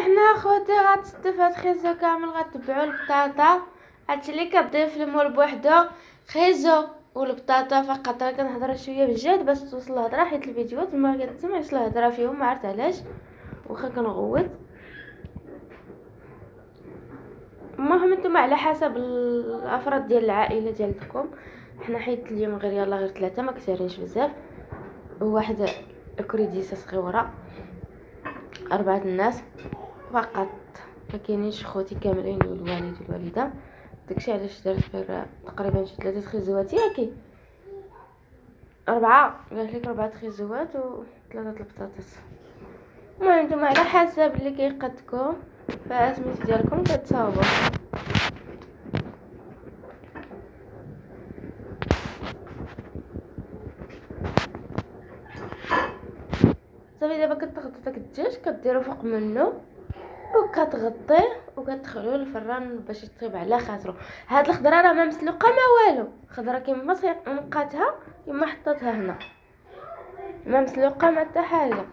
حنا خوتي غتستف هاد خيزو كامل غتبعو البطاطا. هادشي اللي كبدا يفلمو بوحدو خيزو والبطاطا فقط. راه كنهضر شويه بالجهد باش توصل الهضره حيت الفيديوهات ما كتسمعش الهضره فيهم، ما عرفت علاش واخا كنغوت. المهم نتوما على حسب الافراد ديال العائله ديالكم. حنا حيت اليوم غير يلا غير 3 ما كثيرينش بزاف، وواحد كريديسه صغيره، 4 الناس فقط. ما كاينينش خوتي كاملين والوالد والوالده. داكشي علاش درت غير تقريبا شي 3 خيزوات ياكي 4 قالت لك 4 خيزوات و3 البطاطس. المهم نتوما على حسب اللي كيقدكم فاسميتو ديالكم كتصاوبوا. صافي دابا كتغطي داك الدجاج كديرو فوق منه وكتغطيه وكتدخلوه للفران باش يطيب على خاطرو. هاد الخضره راه ما مسلوقه ما والو، خضره كيما نقاتها كيما حطيتها هنا، ما مسلوقه ما حتى حاجه.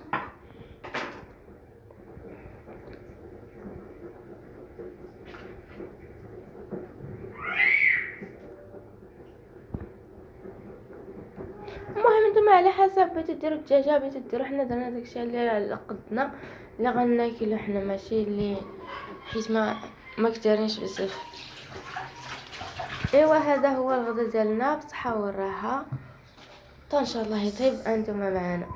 المهم نتوما على حسب بغيتو ديروا الدجاجه بغيتو ديروا. حنا درنا داكشي اللي على قدنا اللي غناكلو حنا، ماشي اللي حيت ما كثيرينش بزاف. ايوا هذا هو الغدا ديالنا بصحه والراحه، ان شاء الله يطيب انتم معنا.